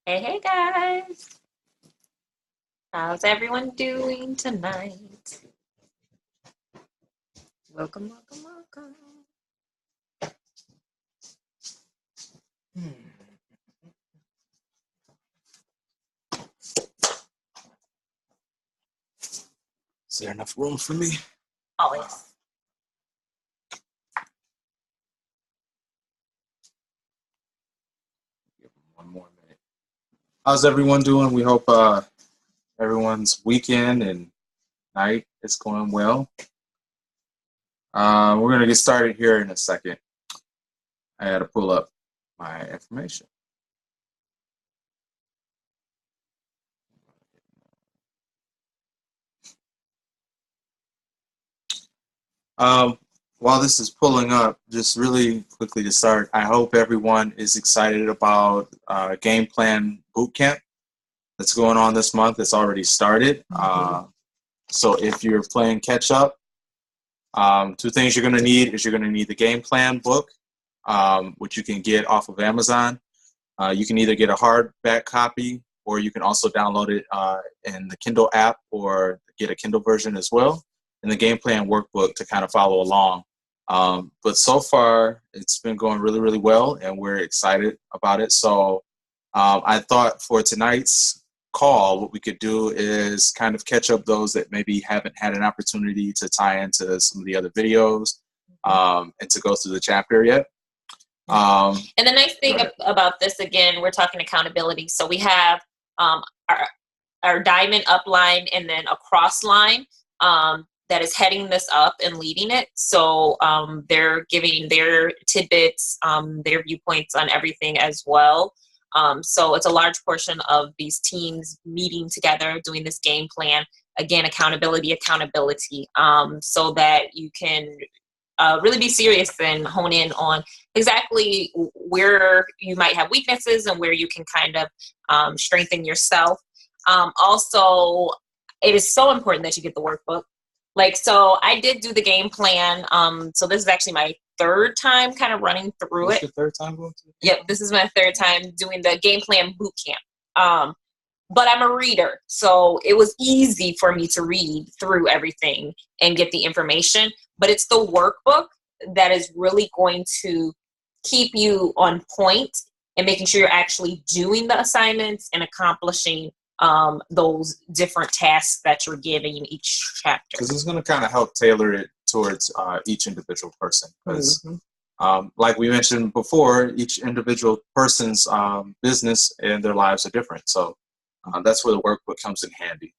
Hey, hey guys. How's everyone doing tonight? Welcome, welcome, welcome. Is there enough room for me? Always. Give them one more minute. How's everyone doing? We hope everyone's weekend and night is going well. We're going to get started here in a second. I had to pull up my information. While this is pulling up, just really quickly to start, I hope everyone is excited about Gameplan Bootcamp that's going on this month. It's already started. So if you're playing catch up, two things you're going to need is you're going to need the Gameplan book, which you can get off of Amazon. You can either get a hardback copy or you can also download it in the Kindle app or get a Kindle version as well, and the Gameplan workbook to kind of follow along. But so far, it's been going really, really well, and we're excited about it. So I thought for tonight's call, what we could do is kind of catch up those that maybe haven't had an opportunity to tie into some of the other videos and to go through the chapter yet. And the nice thing about this, again, we're talking accountability. So we have our diamond up line and then a cross line that is heading this up and leading it. So they're giving their tidbits, their viewpoints on everything as well. So it's a large portion of these teams meeting together, doing this game plan. Again, accountability, so that you can really be serious and hone in on exactly where you might have weaknesses and where you can kind of strengthen yourself. Also, it is so important that you get the workbook. So I did do the game plan. So this is actually my third time kind of running through it. Your third time going through it? Yep, this is my third time doing the game plan boot camp. But I'm a reader, so it was easy for me to read through everything and get the information. But it's the workbook that is really going to keep you on point and making sure you're actually doing the assignments and accomplishing those different tasks that you're given in each chapter. Because it's going to kind of help tailor it towards each individual person. Because like we mentioned before, each individual person's business and their lives are different. So that's where the workbook comes in handy.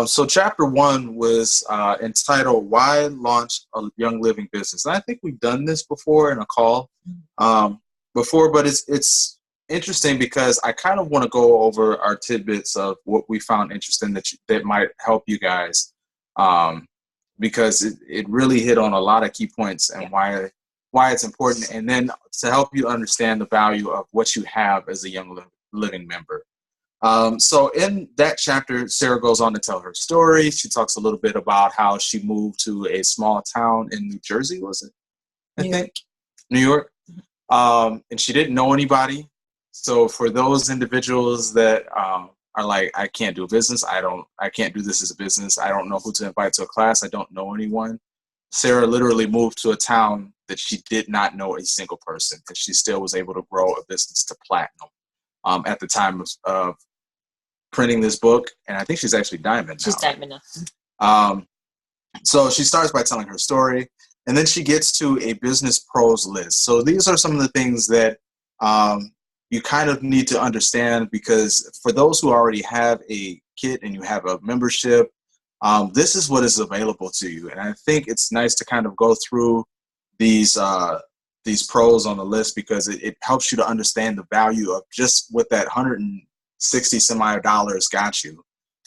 So chapter 1 was entitled Why Launch a Young Living Business? And I think we've done this before in a call before, but it's interesting because I kind of want to go over our tidbits of what we found interesting that might help you guys, because it really hit on a lot of key points and why it's important, and then to help you understand the value of what you have as a young living member. So in that chapter, Sarah goes on to tell her story. She talks a little bit about how she moved to a small town in New Jersey, was it? I think New York. And she didn't know anybody. So for those individuals that are like, I can't do business, I can't do this as a business, I don't know who to invite to a class, I don't know anyone. Sarah literally moved to a town that she did not know a single person, and she still was able to grow a business to platinum at the time of printing this book. And I think she's actually diamond now. She's diamond now. So she starts by telling her story, and then she gets to a business pros list. So these are some of the things that you kind of need to understand, because for those who already have a kit and you have a membership, this is what is available to you. And I think it's nice to kind of go through these pros on the list, because it helps you to understand the value of just what that $160 some odd dollars got you,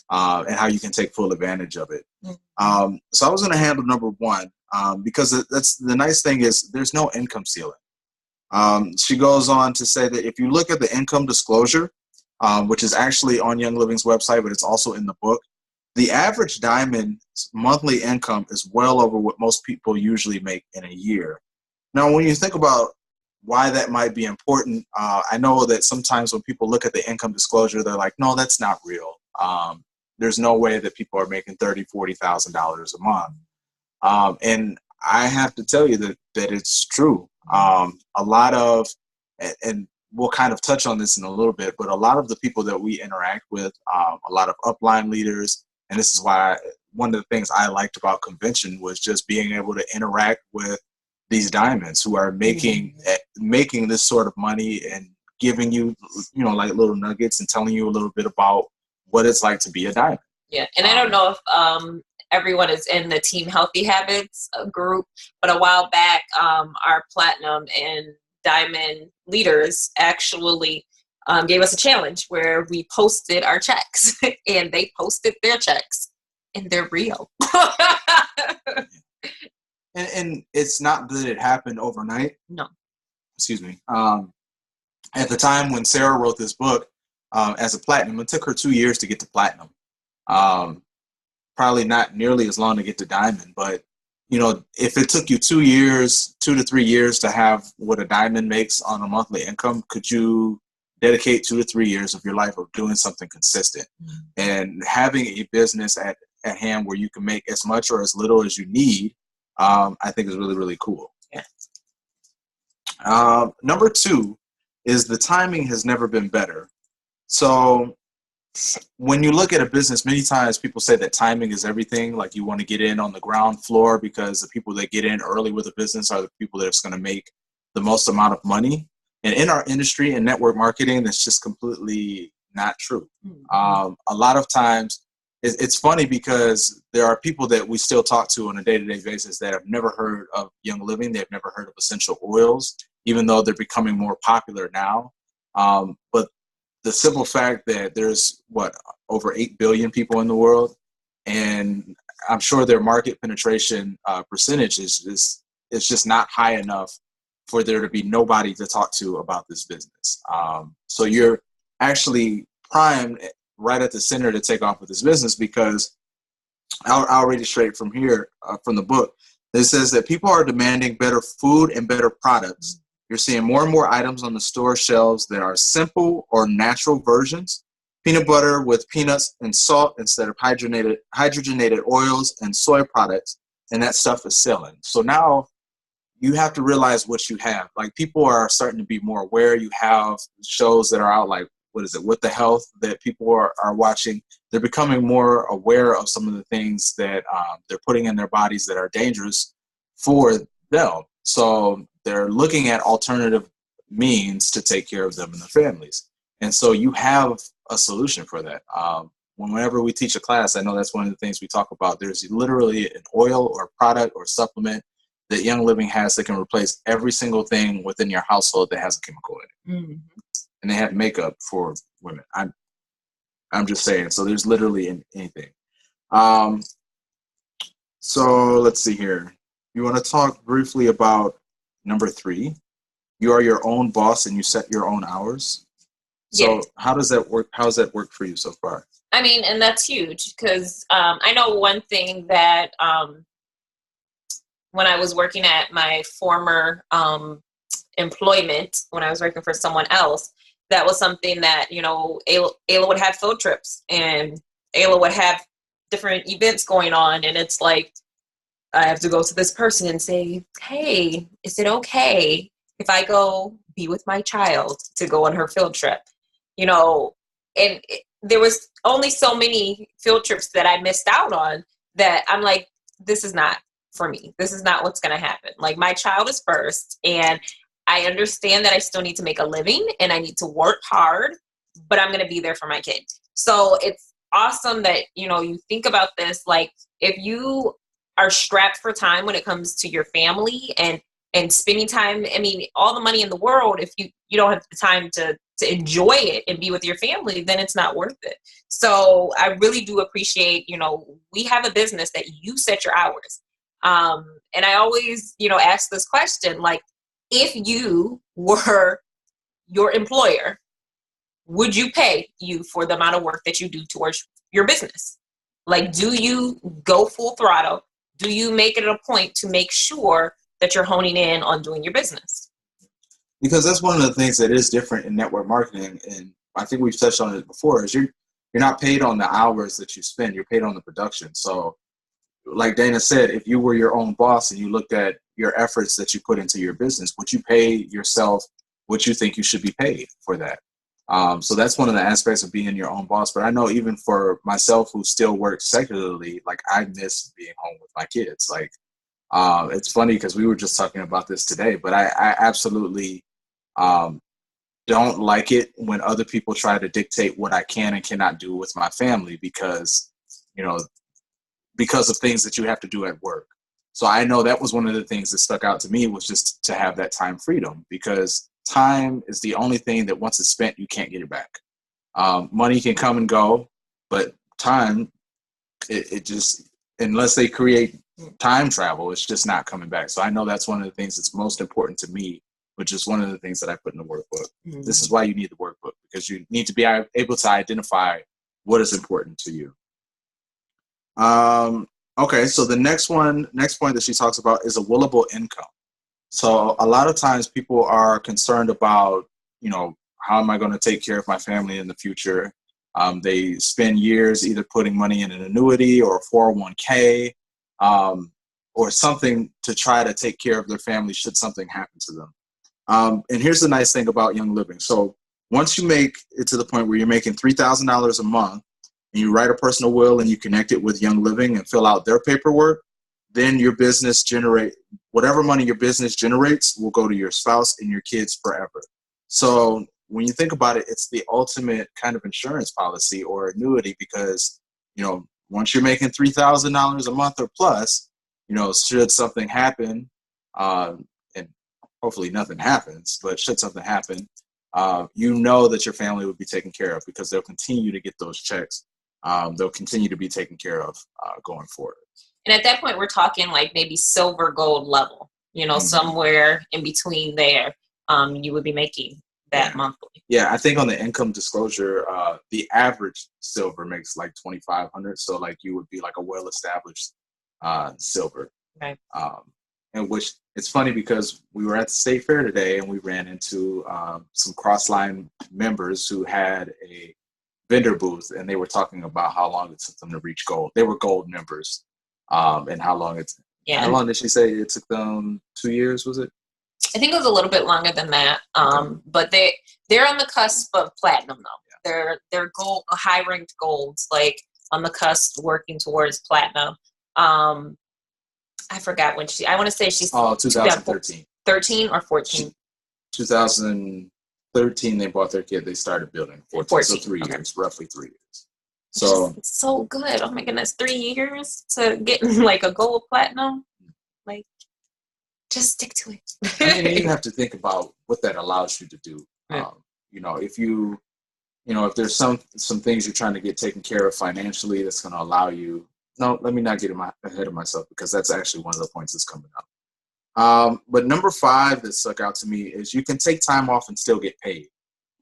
and how you can take full advantage of it. So I was going to handle number 1, because that's the nice thing is there's no income ceiling. She goes on to say that if you look at the income disclosure, which is actually on Young Living's website, but it's also in the book, the average diamond's monthly income is well over what most people usually make in a year. Now, when you think about why that might be important. I know that sometimes when people look at the income disclosure, they're like, no, that's not real. There's no way that people are making $30,000, $40,000 a month. And I have to tell you that it's true. A lot of, and we'll kind of touch on this in a little bit, but a lot of the people that we interact with, a lot of upline leaders, and this is why one of the things I liked about convention was just being able to interact with these diamonds who are making this sort of money and giving you, like little nuggets and telling you a little bit about what it's like to be a diamond. Yeah, and I don't know if everyone is in the Team Healthy Habits group, but a while back, our platinum and diamond leaders actually gave us a challenge where we posted our checks and they posted their checks and they're real. And it's not that it happened overnight. No. Excuse me. At the time when Sarah wrote this book as a platinum, it took her 2 years to get to platinum. Probably not nearly as long to get to diamond, but if it took you 2 to 3 years to have what a diamond makes on a monthly income, could you dedicate 2 to 3 years of your life of doing something consistent and having a business at hand where you can make as much or as little as you need? I think is really, really cool. Yeah. Number 2 is the timing has never been better. So when you look at a business, many times people say that timing is everything. Like, you want to get in on the ground floor because the people that get in early with a business are the people that's going to make the most amount of money. And in our industry and network marketing, that's just completely not true. A lot of times, it's funny because there are people that we still talk to on a day-to-day basis that have never heard of Young Living. They've never heard of essential oils, even though they're becoming more popular now. But the simple fact that there's over 8 billion people in the world, and I'm sure their market penetration percentage is just not high enough for there to be nobody to talk to about this business. So you're actually primed right at the center to take off with this business, because I'll read it straight from here, from the book. It says that people are demanding better food and better products. You're seeing more and more items on the store shelves that are simple or natural versions. Peanut butter with peanuts and salt instead of hydrogenated oils and soy products, and that stuff is selling. So now you have to realize what you have. Like, people are starting to be more aware. You have shows that are out, like, What the Health, that people are watching. They're becoming more aware of some of the things that they're putting in their bodies that are dangerous for them. So they're looking at alternative means to take care of them and their families. And so you have a solution for that. Whenever we teach a class, I know that's one of the things we talk about. There's literally an oil or product or supplement that Young Living has that can replace every single thing within your household that has a chemical in it. Mm-hmm. And they have makeup for women. I'm just saying. So there's literally anything. So let's see here. You want to talk briefly about number 3? You are your own boss and you set your own hours. So How does that work? How has that worked for you so far? I mean, and that's huge, because I know one thing that when I was working at my former employment, when I was working for someone else, that was something that, Ayla would have field trips, and Ayla would have different events going on. And it's like, I have to go to this person and say, hey, is it okay if I go be with my child to go on her field trip? And there was only so many field trips that I missed out on that I'm like, this is not for me. This is not what's going to happen. Like, my child is first, and I understand that I still need to make a living and I need to work hard, but I'm going to be there for my kid. So it's awesome that, you think about this. Like, if you are strapped for time when it comes to your family and spending time, I mean, all the money in the world, if you don't have the time to enjoy it and be with your family, then it's not worth it. So I really do appreciate, we have a business that you set your hours. And I always, ask this question, like, if you were your employer, would you pay you for the amount of work that you do towards your business? Like, do you go full throttle? Do you make it a point to make sure that you're honing in on doing your business? Because that's one of the things that is different in network marketing, and I think we've touched on it before, is you're not paid on the hours that you spend, you're paid on the production. So like Dana said, if you were your own boss and you looked at your efforts that you put into your business, would you pay yourself what you think you should be paid for that? So that's one of the aspects of being your own boss. But I know even for myself, who still works secularly, like I miss being home with my kids. Like it's funny because we were just talking about this today, but I absolutely um, don't like it when other people try to dictate what I can and cannot do with my family because, you know, because of things that you have to do at work. So I know that was one of the things that stuck out to me, was just to have that time freedom, because time is the only thing that once it's spent, you can't get it back. Money can come and go, but time, it just, unless they create time travel, it's just not coming back. So I know that's one of the things that's most important to me, which is one of the things that I put in the workbook. Mm-hmm. This is why you need the workbook, because you need to be able to identify what is important to you. Okay, so the next point that she talks about is a willable income. So a lot of times people are concerned about, you know, how am I going to take care of my family in the future? They spend years either putting money in an annuity or a 401k or something to try to take care of their family should something happen to them. And here's the nice thing about Young Living. So once you make it to the point where you're making $3,000 a month, and you write a personal will and you connect it with Young Living and fill out their paperwork, then your business whatever money your business generates will go to your spouse and your kids forever. So when you think about it, it's the ultimate kind of insurance policy or annuity, because, you know, once you're making $3,000 a month or plus, you know, should something happen, and hopefully nothing happens, but should something happen, you know that your family will be taken care of, because they'll continue to get those checks. They'll continue to be taken care of going forward. And at that point, we're talking like maybe silver, gold level, you know, somewhere in between there, you would be making that monthly. Yeah, I think on the income disclosure, the average silver makes like $2,500. So like you would be like a well-established silver. Right. And which it's funny because we were at the state fair today and we ran into some Crossline members who had a vendor booth, and they were talking about how long it took them to reach gold. They were gold members, and how long did she say it took them? 2 years, was it? I think it was a little bit longer than that. But they're on the cusp of platinum though. Yeah. They're gold, high ranked golds, like on the cusp, working towards platinum. I forgot when I want to say she's 2013. 13 or 14. 2013 they bought their kid. They started building 14. So 3 years, roughly 3 years. So it's so good. Oh my goodness, 3 years to get like a gold platinum. Like, just stick to it. I mean, you have to think about what that allows you to do. Yeah. You know, if there's some things you're trying to get taken care of financially, that's going to allow you. No, let me not get ahead of myself, because that's actually one of the points that's coming up. But number 5 that stuck out to me is you can take time off and still get paid.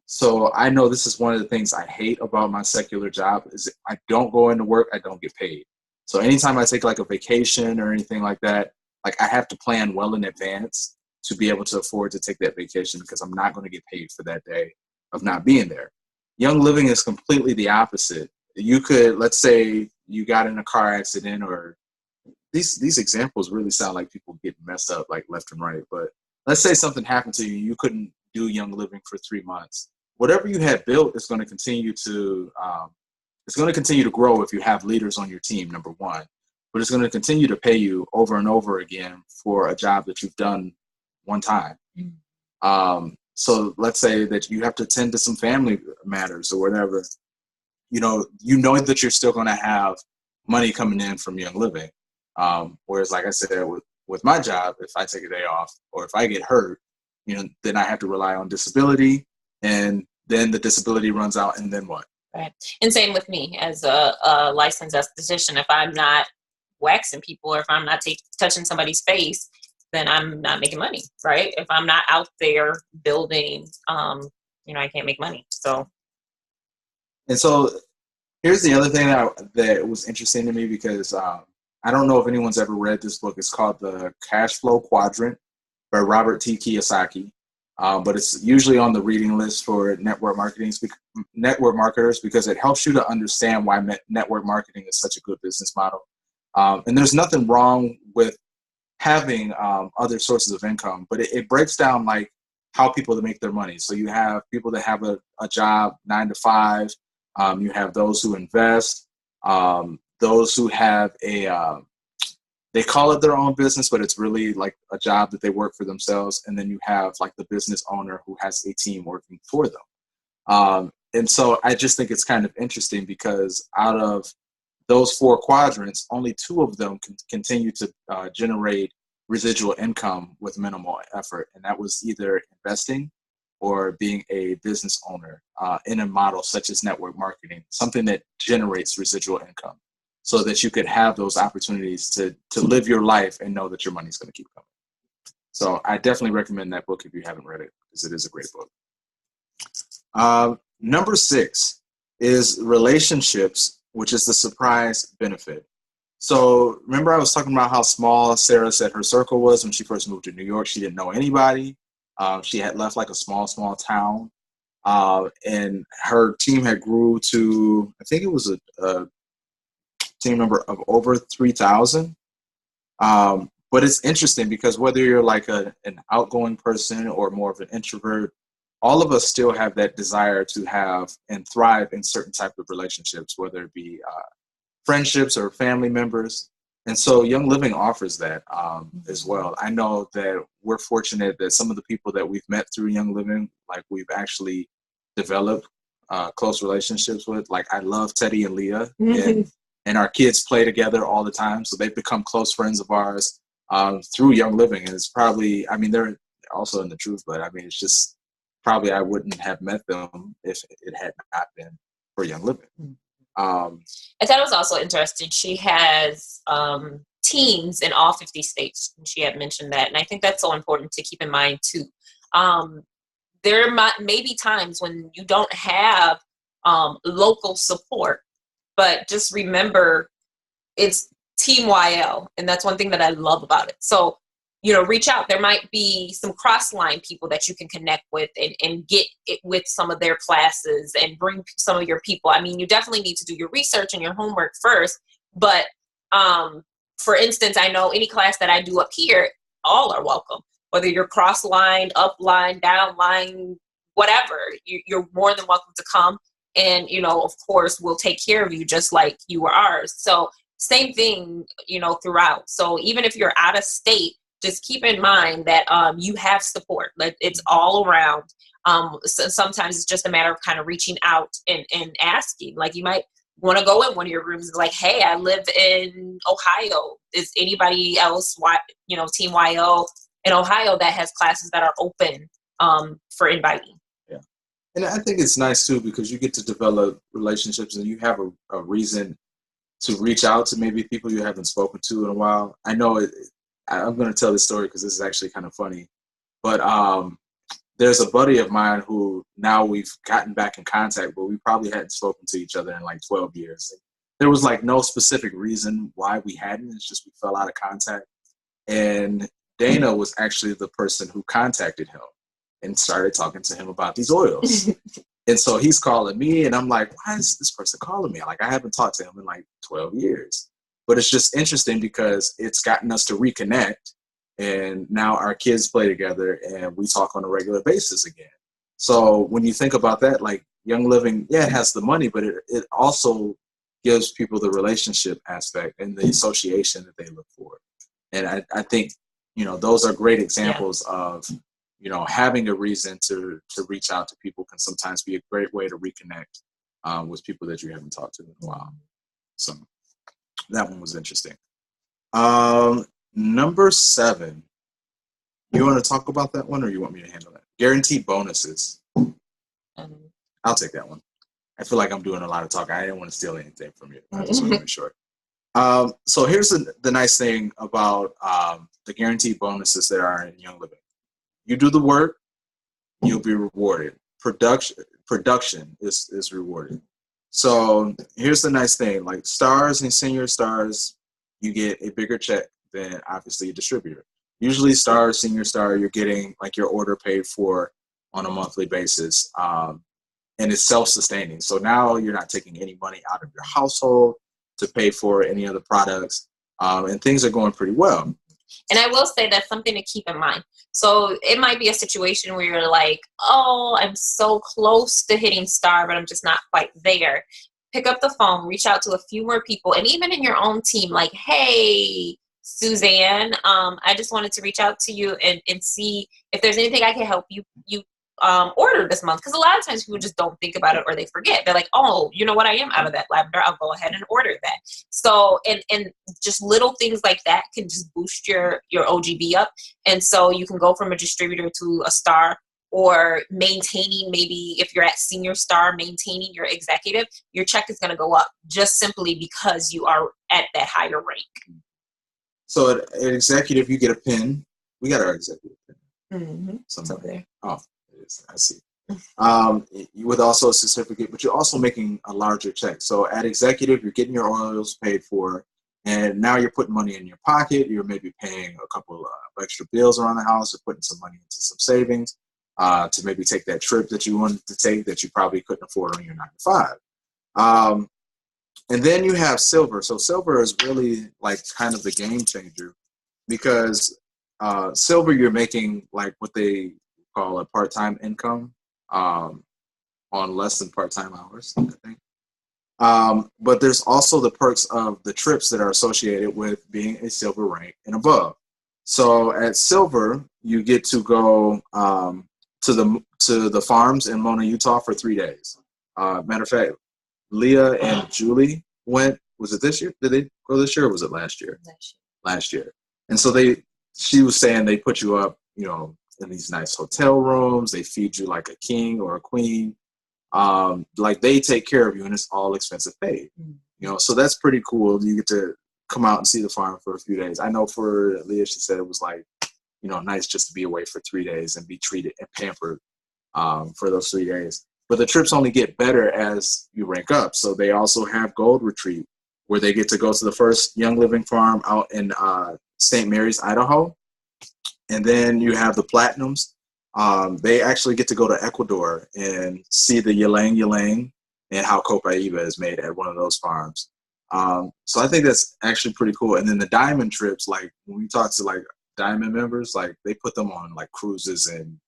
So I know this is one of the things I hate about my secular job is I don't go into work, I don't get paid. So anytime I take like a vacation or anything like that, like I have to plan well in advance to be able to afford to take that vacation, because I'm not going to get paid for that day of not being there. Young Living is completely the opposite. You could, let's say you got in a car accident, or these examples really sound like people getting messed up like left and right. But let's say something happened to you, you couldn't do Young Living for 3 months. Whatever you had built is going to continue to grow if you have leaders on your team, number one. But it's going to continue to pay you over and over again for a job that you've done one time. So let's say that you have to attend to some family matters or whatever. You know that you're still going to have money coming in from Young Living. Whereas, like I said, with my job, if I take a day off or if I get hurt, then I have to rely on disability, and then the disability runs out, and then what? Right. And same with me as a licensed esthetician. If I'm not waxing people, or if I'm not touching somebody's face, then I'm not making money, right? If I'm not out there building, I can't make money. So here's the other thing that was interesting to me, because I don't know if anyone's ever read this book. It's called The Cash Flow Quadrant by Robert T. Kiyosaki. but it's usually on the reading list for network marketers because it helps you to understand why network marketing is such a good business model. And there's nothing wrong with having other sources of income, but it breaks down like how people make their money. So you have people that have a job 9 to 5. You have those who invest, those who have they call it their own business, but it's really like a job that they work for themselves. And then you have like the business owner who has a team working for them. And so I just think it's kind of interesting because out of those 4 quadrants, only 2 of them can continue to generate residual income with minimal effort. And that was either investing or being a business owner in a model such as network marketing, something that generates residual income so that you could have those opportunities to live your life and know that your money's going to keep coming. So I definitely recommend that book if you haven't read it, because it is a great book. Number 6 is relationships, which is the surprise benefit. So remember I was talking about how small Sarah said her circle was when she first moved to New York. She didn't know anybody. She had left like a small town. And her team had grew to, I think it was a team number of over 3,000. But it's interesting because whether you're like an outgoing person or more of an introvert, all of us still have that desire to have and thrive in certain type of relationships, whether it be friendships or family members. And so Young Living offers that as well. I know that we're fortunate that some of the people that we've met through Young Living, like we've actually developed close relationships with. Like I love Teddy and Leah, and our kids play together all the time. So they've become close friends of ours through Young Living. And it's probably, I mean, they're also in the truth, but I mean, it's just probably I wouldn't have met them if it had not been for Young Living. I thought it was also interesting. She has teams in all 50 states. And she had mentioned that. And I think that's so important to keep in mind too. There may be times when you don't have local support, but just remember it's Team YL. And that's one thing that I love about it. So, reach out. There might be some cross-line people that you can connect with and get it with some of their classes and bring some of your people. I mean, you definitely need to do your research and your homework first. But for instance, I know any class that I do up here, all are welcome. Whether you're cross-line, up-line, down-line, whatever, you're more than welcome to come. And, of course, we'll take care of you just like you were ours. So same thing, throughout. So even if you're out of state, just keep in mind that you have support. Like it's all around. So sometimes it's just a matter of kind of reaching out and asking. Like you might want to go in one of your rooms and like, hey, I live in Ohio. Is anybody else, Team YO in Ohio that has classes that are open for inviting? Yeah. And I think it's nice too because you get to develop relationships and you have a reason to reach out to maybe people you haven't spoken to in a while. I know I'm going to tell this story because this is actually kind of funny, but there's a buddy of mine who now we've gotten back in contact, but we probably hadn't spoken to each other in like 12 years. There was like no specific reason why we hadn't. It's just we fell out of contact. And Dana was actually the person who contacted him and started talking to him about these oils. And so he's calling me and I'm like, why is this person calling me? Like I haven't talked to him in like 12 years. But it's just interesting because it's gotten us to reconnect. And now our kids play together and we talk on a regular basis again. So when you think about that, like Young Living, yeah, it has the money, but it also gives people the relationship aspect and the association that they look for. And I think, those are great examples of, having a reason to reach out to people can sometimes be a great way to reconnect with people that you haven't talked to in a while. So that one was interesting. Number 7. You want to talk about that one or you want me to handle that? Guaranteed bonuses. I'll take that one. I feel like I'm doing a lot of talking. I didn't want to steal anything from you. I just want to be short. So here's the nice thing about the guaranteed bonuses that are in Young Living. You do the work, you'll be rewarded. Production is rewarded. So here's the nice thing. Like stars and senior stars, you get a bigger check than obviously a distributor. Usually star, senior star, you're getting like your order paid for on a monthly basis. And it's self-sustaining. So now you're not taking any money out of your household to pay for any other products. And things are going pretty well. And I will say that's something to keep in mind. So it might be a situation where you're like, oh, I'm so close to hitting star, but I'm just not quite there. Pick up the phone, reach out to a few more people, and even in your own team, like, hey, Suzanne, I just wanted to reach out to you and see if there's anything I can help you order this month. Because a lot of times people just don't think about it or they forget. They're like, oh, you know what? I am out of that lavender. I'll go ahead and order that. So, and just little things like that can just boost your OGB up. And so you can go from a distributor to a star, or maintaining, maybe if you're at senior star, maintaining your executive, your check is going to go up just simply because you are at that higher rank. So at executive, you get a pin. We got our executive pin. Mm-hmm. It's over there. Oh, it is. I see. With also a certificate, but you're also making a larger check. So at executive, you're getting your oils paid for, and now you're putting money in your pocket. You're maybe paying a couple of extra bills around the house, or putting some money into some savings to maybe take that trip that you wanted to take that you probably couldn't afford on your 9 to 5. And then you have silver. So silver is really like kind of the game changer, because silver, you're making like what they call a part-time income on less than part-time hours, I think. But there's also the perks of the trips that are associated with being a silver rank and above. So at silver, you get to go to the farms in Mona, Utah for 3 days. Matter of fact, Leah and Julie went. Was it this year? Did they go this year, or was it last year? Last year. And so she was saying they put you up, in these nice hotel rooms. They feed you like a king or a queen. Like they take care of you, and it's all expensive paid. So that's pretty cool. You get to come out and see the farm for a few days. I know for Leah, she said it was like, nice just to be away for 3 days and be treated and pampered for those 3 days. But the trips only get better as you rank up. So they also have Gold Retreat, where they get to go to the first Young Living farm out in St. Mary's, Idaho. And then you have the Platinums. They actually get to go to Ecuador and see the ylang ylang and how copaiba is made at one of those farms. So I think that's actually pretty cool. And then the Diamond trips, like when we talk to like Diamond members, like they put them on like cruises and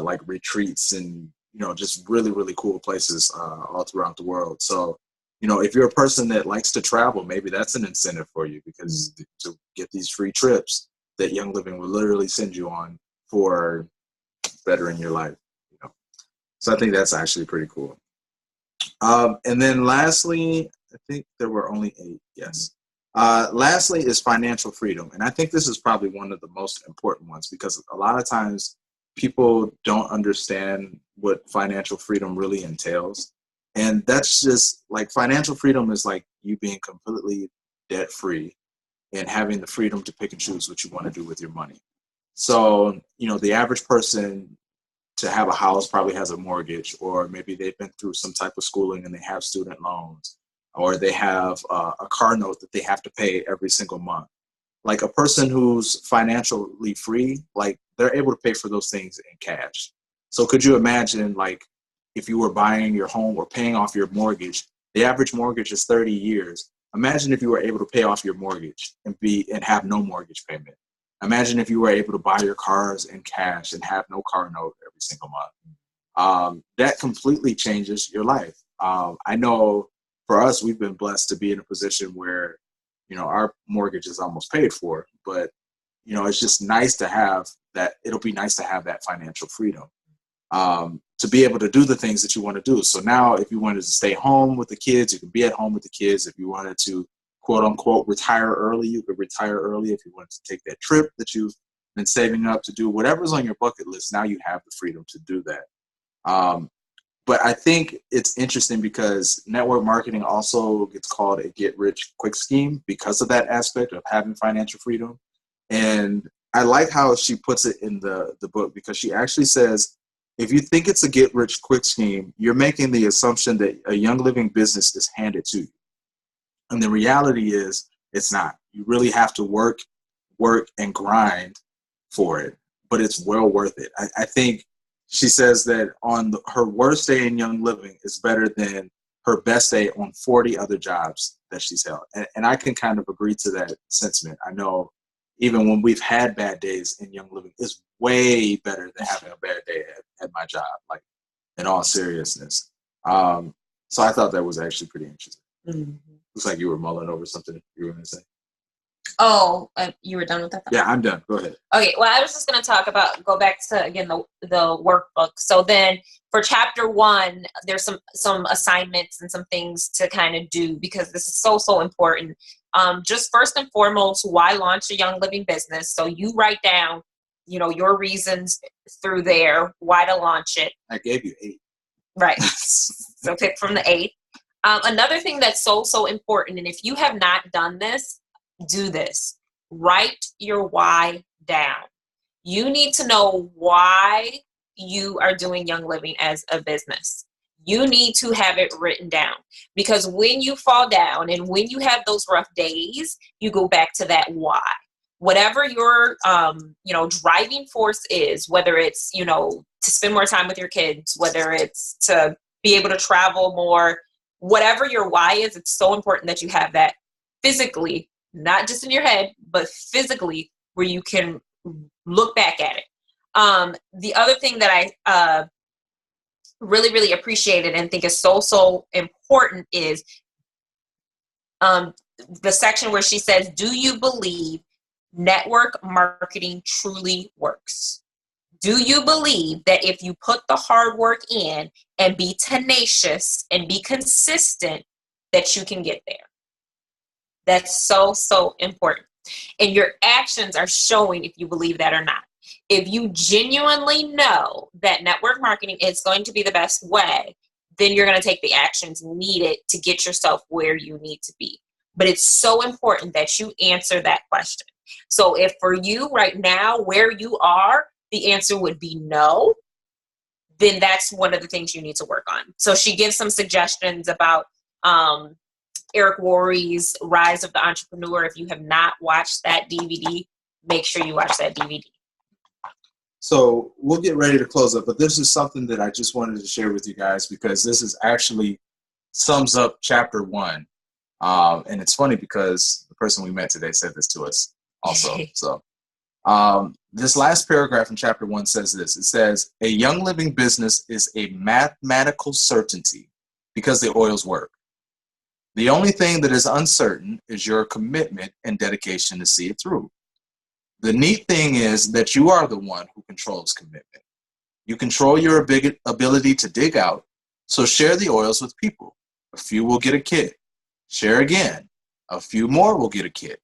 like retreats and just really, really cool places all throughout the world. So, if you're a person that likes to travel, maybe that's an incentive for you, because to get these free trips that Young Living will literally send you on for bettering your life. So I think that's actually pretty cool. And then lastly, I think there were only 8. Yes. Lastly is financial freedom. And I think this is probably one of the most important ones, because a lot of times people don't understand what financial freedom really entails. And that's just like, financial freedom is like you being completely debt free and having the freedom to pick and choose what you want to do with your money. So, the average person to have a house probably has a mortgage, or maybe they've been through some type of schooling and they have student loans, or they have a car note that they have to pay every single month. Like a person who's financially free, like they're able to pay for those things in cash. So could you imagine, like, if you were buying your home or paying off your mortgage, the average mortgage is 30 years. Imagine if you were able to pay off your mortgage and have no mortgage payment. Imagine if you were able to buy your cars in cash and have no car note every single month. That completely changes your life. I know for us, we've been blessed to be in a position where, our mortgage is almost paid for, but, it's just nice to have that. It'll be nice to have that financial freedom to be able to do the things that you want to do. So now if you wanted to stay home with the kids, you can be at home with the kids. If you wanted to, quote unquote, retire early, you could retire early. If you wanted to take that trip that you've been saving up to do, whatever's on your bucket list, now you have the freedom to do that. But I think it's interesting because network marketing also gets called a get-rich-quick scheme because of that aspect of having financial freedom. And I like how she puts it in the book, because she actually says, if you think it's a get-rich-quick scheme, you're making the assumption that a Young Living business is handed to you. And the reality is it's not. You really have to work and grind for it, but it's well worth it. I think she says that her worst day in Young Living is better than her best day on 40 other jobs that she's held. And I can kind of agree to that sentiment. I know even when we've had bad days in Young Living, it's way better than having a bad day at my job, like in all seriousness. So I thought that was actually pretty interesting. Mm-hmm. Looks like you were mulling over something you were going to say. Oh, you were done with that? Yeah, I'm done. Go ahead. Okay, well, I was just going to go back to, again, the workbook. So then for chapter 1, there's some assignments and some things to kind of do, because this is so important. Just first and foremost, why launch a Young Living business? So you write down, your reasons through there, why to launch it. I gave you 8. Right. So pick from the 8. Another thing that's so important, and if you have not done this, do this. Write your why down. You need to know why you are doing Young Living as a business. You need to have it written down, because when you fall down and when you have those rough days, you go back to that why. Whatever your driving force is, whether it's to spend more time with your kids, whether it's to be able to travel more, whatever your why is, it's so important that you have that physically, not just in your head, but physically, where you can look back at it. The other thing that I really appreciated and think is so important is the section where she says, do you believe network marketing truly works? Do you believe that if you put the hard work in and be tenacious and be consistent, that you can get there? That's so important. And your actions are showing if you believe that or not. If you genuinely know that network marketing is going to be the best way, then you're going to take the actions needed to get yourself where you need to be. But it's so important that you answer that question. So if for you right now, where you are, the answer would be no, then that's one of the things you need to work on. So she gives some suggestions about Eric Worre's Rise of the Entrepreneur. If you have not watched that DVD, make sure you watch that DVD. So we'll get ready to close up, but this is something that I just wanted to share with you guys, because this is actually sums up chapter 1. And it's funny because the person we met today said this to us also. So this last paragraph in chapter 1 says this. It says, a Young Living business is a mathematical certainty because the oils work. The only thing that is uncertain is your commitment and dedication to see it through. The neat thing is that you are the one who controls commitment. You control your ability to dig out, so share the oils with people. A few will get a kit. Share again. A few more will get a kit.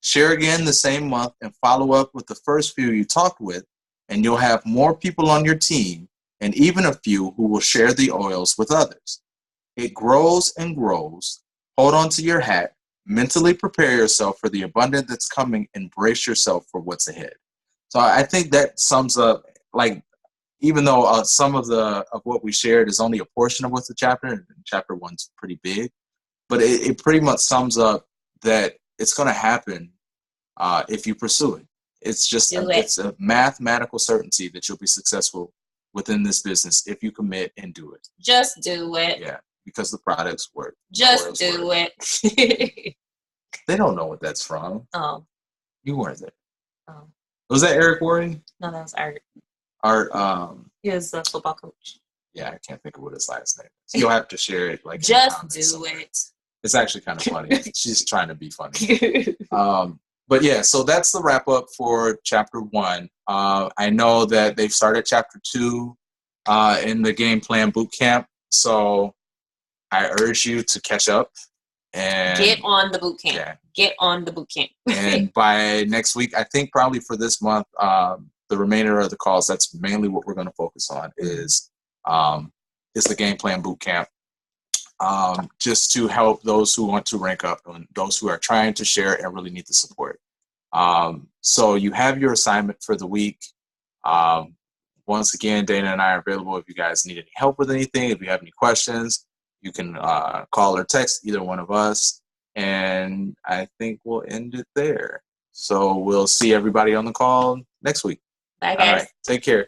Share again the same month and follow up with the first few you talked with, and you'll have more people on your team, and even a few who will share the oils with others. It grows and grows. Hold on to your hat, mentally prepare yourself for the abundance that's coming, and brace yourself for what's ahead. So I think that sums up, like, even though some of what we shared is only a portion of what's the chapter, and chapter 1's pretty big, but it pretty much sums up that it's going to happen if you pursue it. It's just it's a mathematical certainty that you'll be successful within this business if you commit and do it. Just do it. Yeah. Because the products work. Just do it. They don't know what that's from. Oh. You weren't there. Oh. Was that Eric Worre? No, that was Art. Art, he was the football coach. Yeah, I can't think of what his last name is. You'll have to share it. Like, just do it. It's actually kind of funny. She's trying to be funny. But yeah, so that's the wrap up for chapter 1. I know that they've started chapter 2 in the Gameplan Bootcamp. So I urge you to catch up and get on the bootcamp. Yeah. Get on the bootcamp. And by next week, I think probably for this month, the remainder of the calls, that's mainly what we're going to focus on is the Gameplan Bootcamp. Just to help those who want to rank up and those who are trying to share and really need the support. So you have your assignment for the week. Once again, Dana and I are available if you guys need any help with anything. If you have any questions, you can call or text either one of us. And I think we'll end it there. So we'll see everybody on the call next week. Bye, All guys. right. Take care.